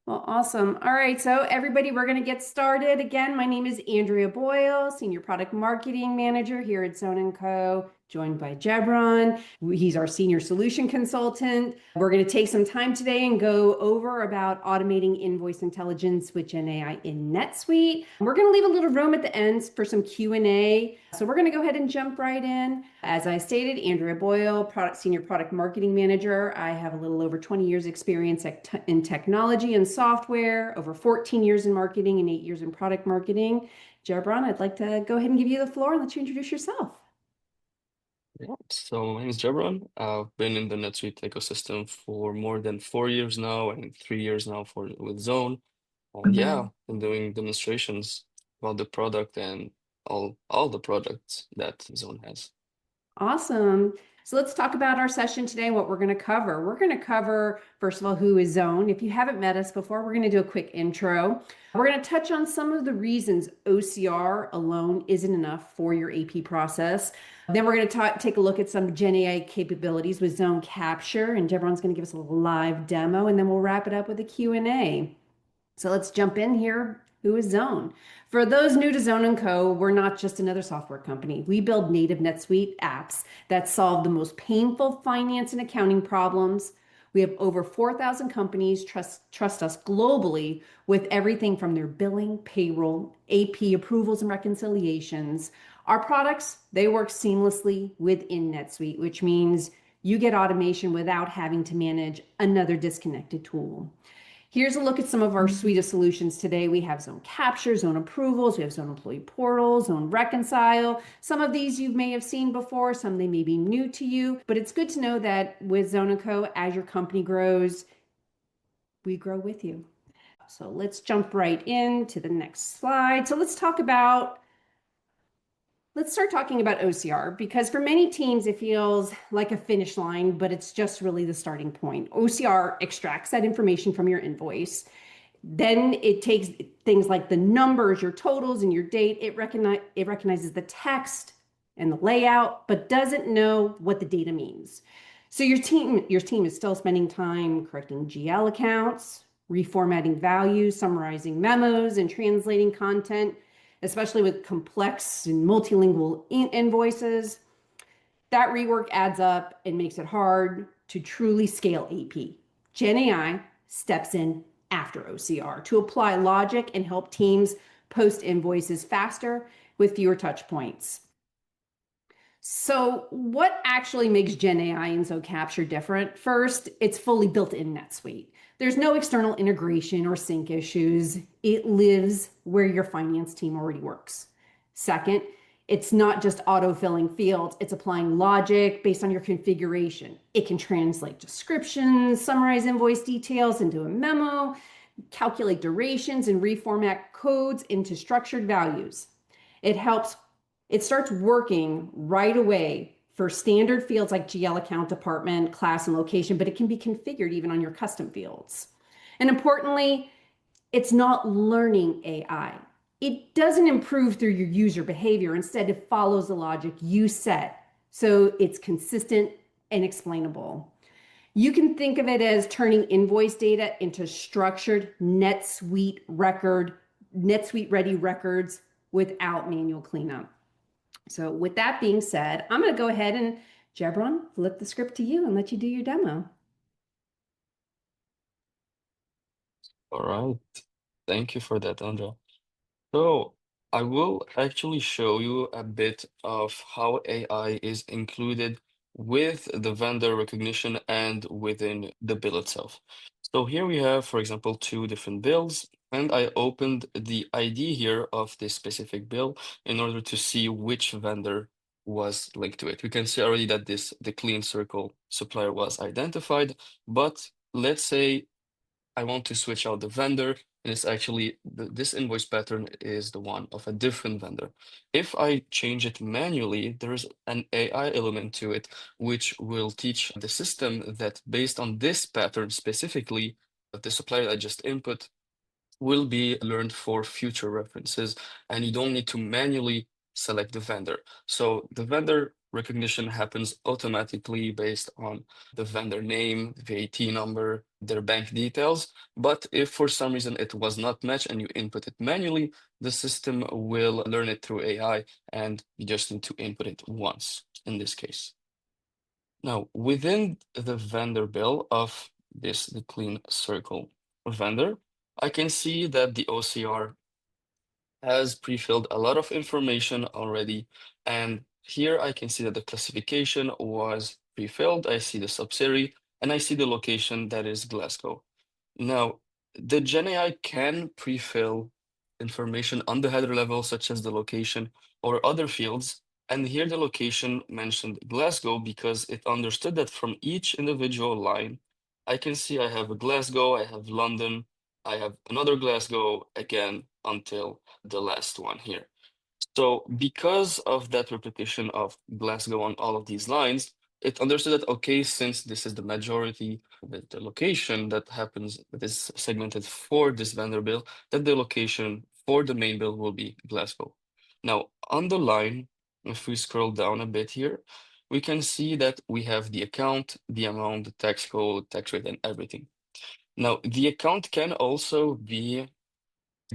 Well, awesome. All right, so everybody, we're going to get started. Again, my name is Andrea Boyle, Senior Product Marketing Manager here at Zone & Co., joined by Jebron. He's our Senior Solution Consultant. We're going to take some time today and go over about automating invoice intelligence with GenAI in NetSuite. We're going to leave a little room at the end for some Q&A. So we're going to go ahead and jump right in. As I stated, Andrea Boyle, Senior Product Marketing Manager. I have a little over 20 years experience in technology and software, over 14 years in marketing and 8 years in product marketing. Jebron, I'd like to go ahead and give you the floor and let you introduce yourself. Yeah, so my name is Jebron. I've been in the NetSuite ecosystem for more than 4 years now and 3 years now for with Zone. And yeah, been doing demonstrations about the product and all the products that Zone has. Awesome. So let's talk about our session today, what we're going to cover. We're going to cover, first of all, who is Zone. If you haven't met us before, we're going to do a quick intro. We're going to touch on some of the reasons OCR alone isn't enough for your AP process. Then we're going to take a look at some GenAI capabilities with ZoneCapture, and Deborah's going to give us a live demo, and then we'll wrap it up with a Q&A. So let's jump in here. Who is Zone? For those new to Zone & Co., we're not just another software company. We build native NetSuite apps that solve the most painful finance and accounting problems. We have over 4,000 companies trust us globally with everything from their billing, payroll, AP approvals and reconciliations. Our products, they work seamlessly within NetSuite, which means you get automation without having to manage another disconnected tool. Here's a look at some of our suite of solutions today. We have ZoneCapture, Zone Approvals, we have Zone Employee Portal, Zone Reconcile. Some of these you may have seen before, some they may be new to you, but it's good to know that with Zone & Co., as your company grows, we grow with you. So let's jump right into the next slide. So let's start talking about OCR because for many teams, it feels like a finish line, but it's just really the starting point. OCR extracts that information from your invoice. Then it takes things like the numbers, your totals, and your date. It recognizes the text and the layout, but doesn't know what the data means. So your team is still spending time correcting GL accounts, reformatting values, summarizing memos, and translating content, especially with complex and multilingual invoices. That rework adds up and makes it hard to truly scale AP. GenAI steps in after OCR to apply logic and help teams post invoices faster with fewer touch points. So, what actually makes GenAI and ZoneCapture different? First, it's fully built in NetSuite. There's no external integration or sync issues. It lives where your finance team already works. Second, it's not just auto-filling fields, it's applying logic based on your configuration. It can translate descriptions, summarize invoice details into a memo, calculate durations, and reformat codes into structured values. It helps, it starts working right away for standard fields like GL account, department, class, and location, but it can be configured even on your custom fields. And importantly, it's not learning AI. It doesn't improve through your user behavior. Instead, it follows the logic you set. So it's consistent and explainable. You can think of it as turning invoice data into structured NetSuite ready records without manual cleanup. So with that being said, I'm going to go ahead and Jebron, flip the script to you and let you do your demo. All right. Thank you for that, Andrea. So I will actually show you a bit of how AI is included with the vendor recognition and within the bill itself. So here we have, for example, two different bills, and I opened the ID here of this specific bill in order to see which vendor was linked to it. We can see already that the clean circle supplier was identified, but let's say I want to switch out the vendor, and it's actually this invoice pattern is the one of a different vendor. If I change it manually, there's an AI element to it, which will teach the system that based on this pattern specifically, the supplier I just input will be learned for future references, and you don't need to manually select the vendor. So the vendor recognition happens automatically based on the vendor name, VAT number, their bank details. But if for some reason it was not matched and you input it manually, the system will learn it through AI and you just need to input it once in this case. Now, within the vendor bill of the clean circle vendor, I can see that the OCR has pre-filled a lot of information already. And here I can see that the classification was pre-filled. I see the subsidiary and I see the location that is Glasgow. Now, the GenAI can pre-fill information on the header level, such as the location or other fields. And here the location mentioned Glasgow because it understood that from each individual line, I can see I have a Glasgow, I have London, I have another Glasgow again until the last one here. So because of that repetition of Glasgow on all of these lines, it understood that, okay, since this is the majority, the location that happens, that is segmented for this vendor bill, that the location for the main bill will be Glasgow. Now, on the line, if we scroll down a bit here, we can see that we have the account, the amount, the tax code, tax rate, and everything. Now, the account can also be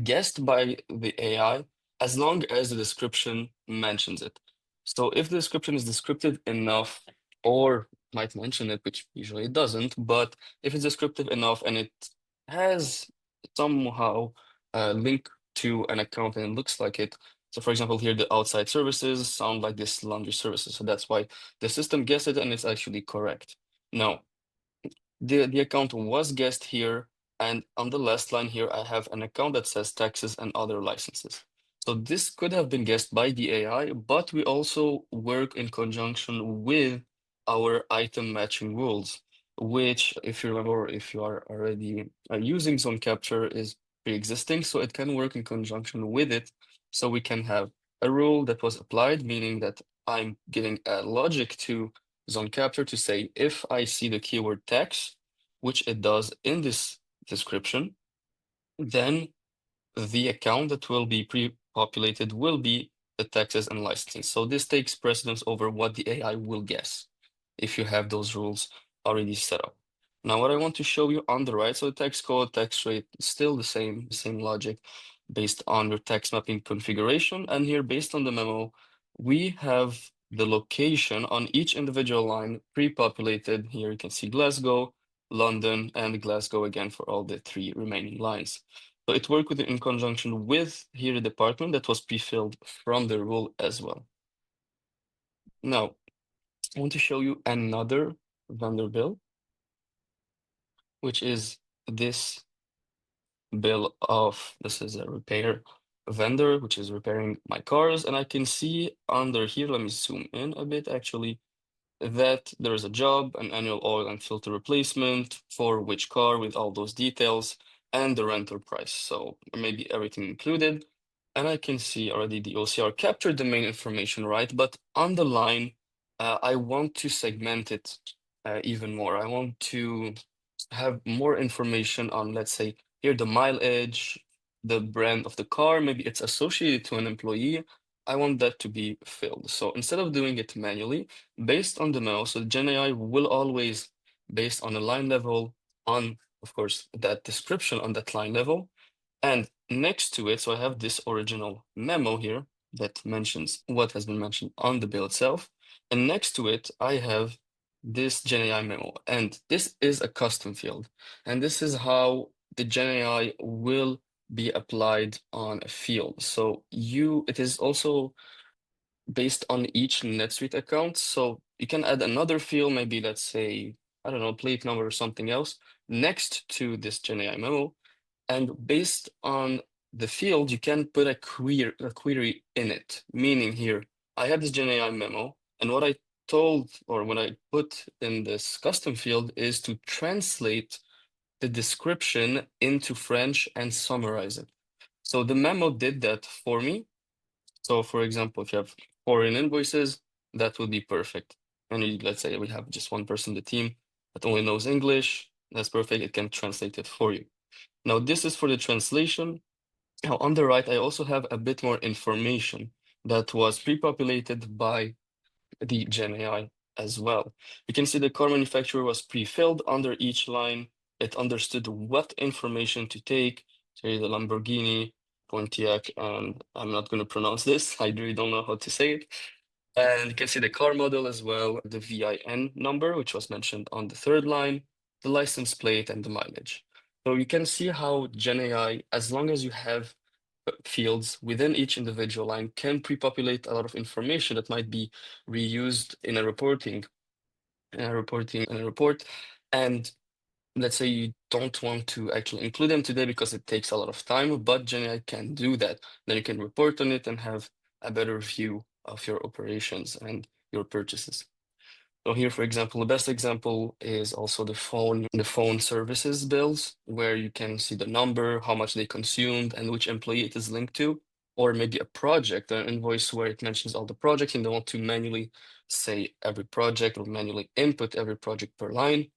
guessed by the AI as long as the description mentions it. So if the description is descriptive enough, or might mention it, which usually it doesn't, but if it's descriptive enough and it has somehow a link to an account and it looks like it. So for example, here the outside services sound like this laundry services. So that's why the system guessed it and it's actually correct. Now, the account was guessed here, and on the last line here, I have an account that says taxes and other licenses. So this could have been guessed by the AI, but we also work in conjunction with our item matching rules, which, if you remember, if you are already using ZoneCapture, is pre-existing, so it can work in conjunction with it. So we can have a rule that was applied, meaning that I'm giving a logic to ZoneCapture to say if I see the keyword tax, which it does in this description, then the account that will be pre-populated will be the taxes and licenses. So this takes precedence over what the AI will guess if you have those rules already set up. Now, what I want to show you on the right, so the tax code, tax rate, still the same logic based on your tax mapping configuration. And here, based on the memo, we have the location on each individual line pre-populated. Here you can see Glasgow, London, and Glasgow again for all the three remaining lines. So it worked in conjunction with here the department that was pre-filled from the rule as well. Now, I want to show you another vendor bill, which is this bill of, this is a repair vendor, which is repairing my cars. And I can see under here, let me zoom in a bit actually, that there is a job, an annual oil and filter replacement for which car with all those details and the rental price. So maybe everything included. And I can see already the OCR captured the main information, right? But on the line, I want to segment it even more. I want to have more information on, let's say, here the mileage, the brand of the car, maybe it's associated to an employee. I want that to be filled. So instead of doing it manually, based on the memo, so GenAI will always, based on a line level, on, of course, that description on that line level, and next to it, so I have this original memo here that mentions what has been mentioned on the bill itself. And next to it, I have this GenAI memo. And this is a custom field. And this is how the GenAI will be applied on a field. So it is also based on each NetSuite account. So you can add another field, maybe let's say, I don't know, plate number or something else next to this GenAI memo. And based on the field, you can put a query in it. Meaning here, I have this GenAI memo, and what I told or what I put in this custom field is to translate the description into French and summarize it. So the memo did that for me. So for example, if you have foreign invoices, that would be perfect. And let's say we have just one person in the team that only knows English, that's perfect. It can translate it for you. Now, this is for the translation. Now, on the right, I also have a bit more information that was pre-populated by the GenAI as well. You can see the car manufacturer was pre-filled under each line. It understood what information to take, say the Lamborghini, Pontiac, and I'm not going to pronounce this. I really don't know how to say it. And you can see the car model as well, the VIN number, which was mentioned on the third line, the license plate, and the mileage. So you can see how GenAI, as long as you have fields within each individual line, can pre-populate a lot of information that might be reused in a report. And let's say you don't want to actually include them today because it takes a lot of time, but GenAI can do that. Then you can report on it and have a better view of your operations and your purchases. So here, for example, the best example is also the phone services bills, where you can see the number, how much they consumed, and which employee it is linked to, or maybe a project, an invoice where it mentions all the projects and they want to manually say every project or manually input every project per line.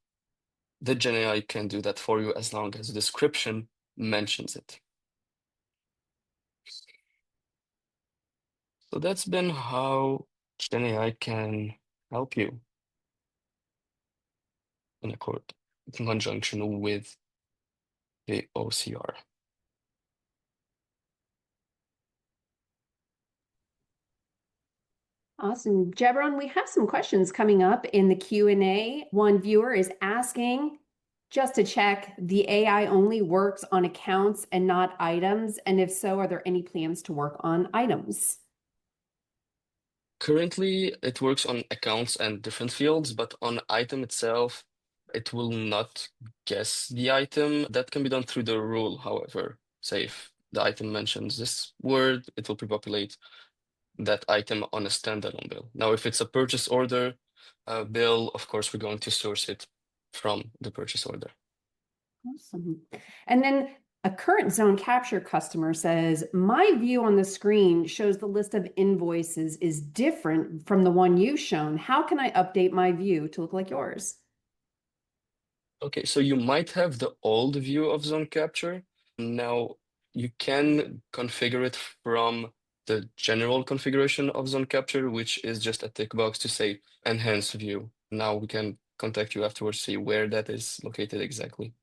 The GenAI can do that for you as long as the description mentions it. So that's been how GenAI can help you in conjunction with the OCR. Awesome. Jebron, we have some questions coming up in the Q&A. One viewer is asking, just to check, the AI only works on accounts and not items? And if so, are there any plans to work on items? Currently, it works on accounts and different fields, but on item itself, it will not guess the item. That can be done through the rule, however. Say if the item mentions this word, it will pre-populate that item on a standalone bill. Now, if it's a purchase order bill, of course, we're going to source it from the purchase order. Awesome. And then a current ZoneCapture customer says, my view on the screen shows the list of invoices is different from the one you've shown. How can I update my view to look like yours? Okay, so you might have the old view of ZoneCapture. Now you can configure it from the general configuration of ZoneCapture, which is just a tick box to say enhance view. Now we can contact you afterwards, see where that is located exactly.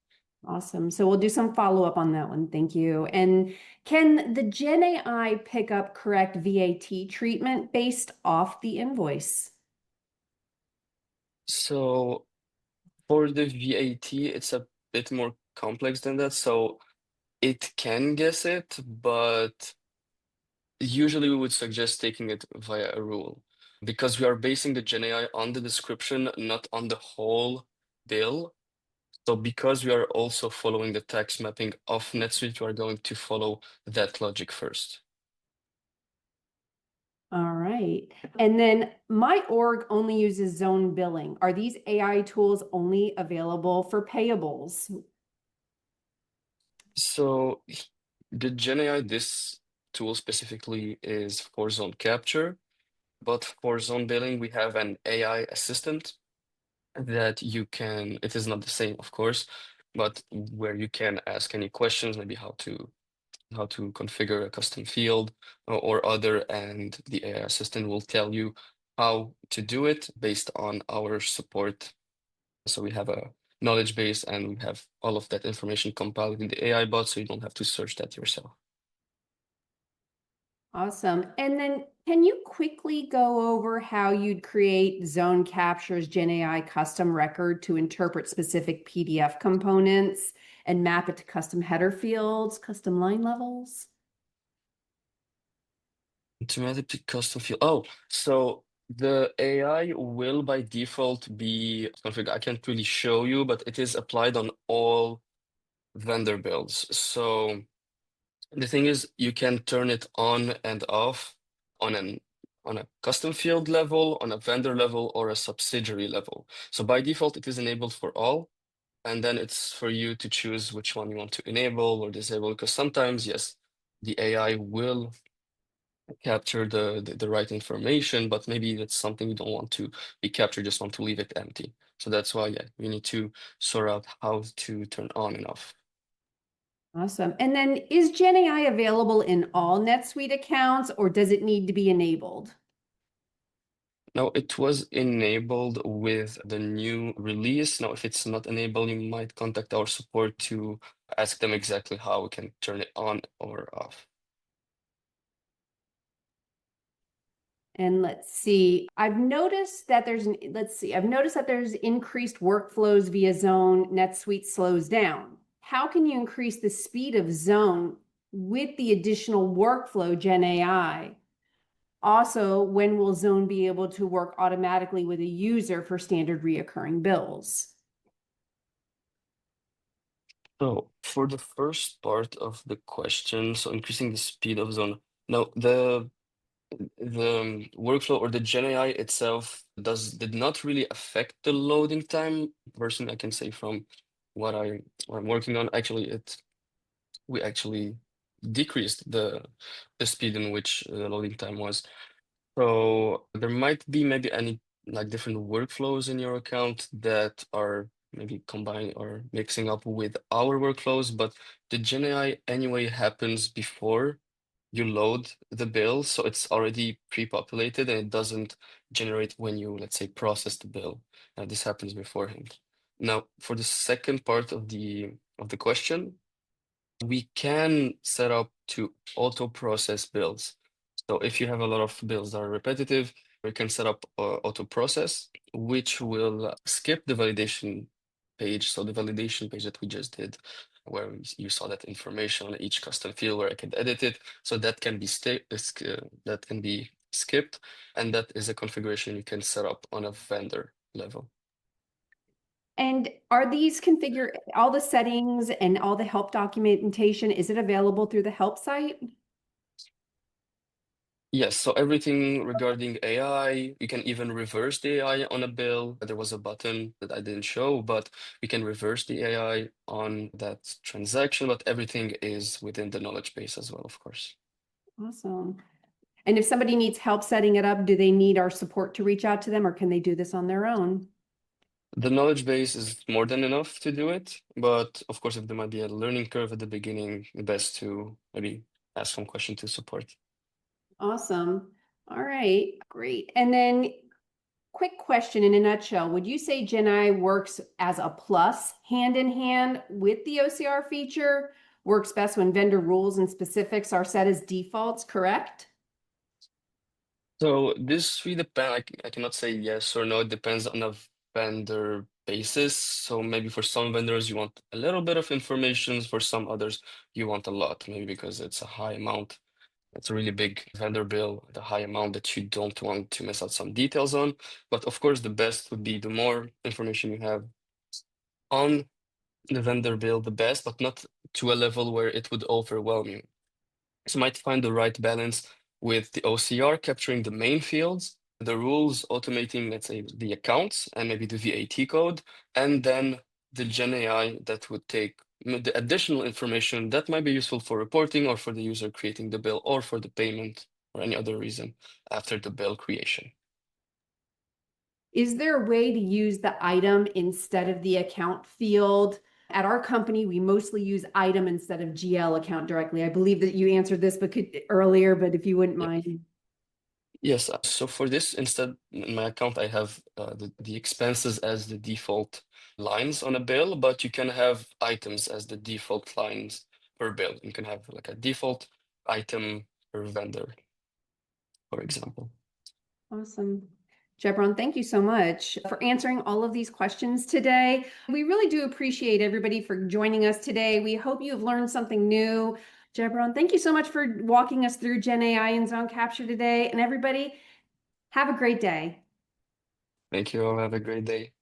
Awesome. So we'll do some follow-up on that one. Thank you. And can the GenAI pick up correct VAT treatment based off the invoice? So for the VAT, it's a bit more complex than that. So it can guess it, but usually we would suggest taking it via a rule because we are basing the GenAI on the description, not on the whole bill. So because we are also following the tax mapping of NetSuite, we are going to follow that logic first. All right. And then my org only uses zone billing. Are these AI tools only available for payables? So the GenAI, this tool specifically is for ZoneCapture, but for zone billing, we have an AI assistant that it is not the same, of course, but where you can ask any questions, maybe how to configure a custom field or other, and the AI assistant will tell you how to do it based on our support. So we have a knowledge base and we have all of that information compiled in the AI bot, so you don't have to search that yourself. Awesome. And then can you quickly go over how you'd create ZoneCapture's GenAI custom record to interpret specific PDF components and map it to custom header fields, custom line levels? Automatic custom field. Oh, so the AI will by default be configured. I can't really show you, but it is applied on all vendor builds. So the thing is, you can turn it on and off on a custom field level, on a vendor level, or a subsidiary level. So by default, it is enabled for all, and then it's for you to choose which one you want to enable or disable. Because sometimes, yes, the AI will capture the right information, but maybe that's something you don't want to be captured, just want to leave it empty. So that's why, yeah, you need to sort out how to turn on and off. Awesome. And then is GenAI available in all NetSuite accounts or does it need to be enabled? Now, it was enabled with the new release. Now, if it's not enabled, you might contact our support to ask them exactly how we can turn it on or off. And let's see, I've noticed that there's increased workflows via Zone. NetSuite slows down. How can you increase the speed of Zone with the additional workflow GenAI? Also, when will Zone be able to work automatically with a user for standard reoccurring bills? So, for the first part of the question, so increasing the speed of Zone. Now, the workflow or the GenAI itself did not really affect the loading time. Personally, I can say from what I'm working on, actually we actually decreased the speed in which the loading time was. So there might be maybe any like different workflows in your account that are maybe combining or mixing up with our workflows, but the GenAI anyway happens before you load the bill, so it's already pre-populated and it doesn't generate when you, let's say, process the bill. Now this happens beforehand. Now, for the second part of the question, we can set up to auto process bills. So if you have a lot of bills that are repetitive, we can set up auto process, which will skip the validation page. So the validation page that we just did, where you saw that information on each custom field where I can edit it. So that can be skipped, and that is a configuration you can set up on a vendor level. And are these all the settings and all the help documentation, is it available through the help site? Yes, so everything regarding AI, you can even reverse the AI on a bill. There was a button that I didn't show, but we can reverse the AI on that transaction, but everything is within the knowledge base as well, of course. Awesome. And if somebody needs help setting it up, do they need our support to reach out to them, or can they do this on their own? The knowledge base is more than enough to do it, but of course, if there might be a learning curve at the beginning, the best to maybe ask some question to support. Awesome. All right, great. And then quick question in a nutshell, would you say GenAI works as a plus hand in hand with the OCR feature? Works best when vendor rules and specifics are set as defaults, correct? So this really depends. I cannot say yes or no. It depends on a vendor basis. So maybe for some vendors you want a little bit of information. For some others you want a lot, maybe because it's a high amount. It's a really big vendor bill, the high amount that you don't want to miss out some details on. But of course, the best would be the more information you have on the vendor bill, the best, but not to a level where it would overwhelm you. So you might find the right balance with the OCR capturing the main fields, the rules automating, let's say, the accounts and maybe the VAT code, and then the GenAI that would take the additional information that might be useful for reporting or for the user creating the bill or for the payment or any other reason after the bill creation. Is there a way to use the item instead of the account field? At our company, we mostly use item instead of GL account directly. I believe that you answered this earlier, but if you wouldn't Yeah. mind. Yes, so for this, instead, in my account, I have the expenses as the default lines on a bill, but you can have items as the default lines per bill. You can have like a default item per vendor, for example. Awesome. Jebron, thank you so much for answering all of these questions today. We really do appreciate everybody for joining us today. We hope you've learned something new. Jebron, thank you so much for walking us through GenAI and ZoneCapture today. And everybody, have a great day. Thank you all. Have a great day.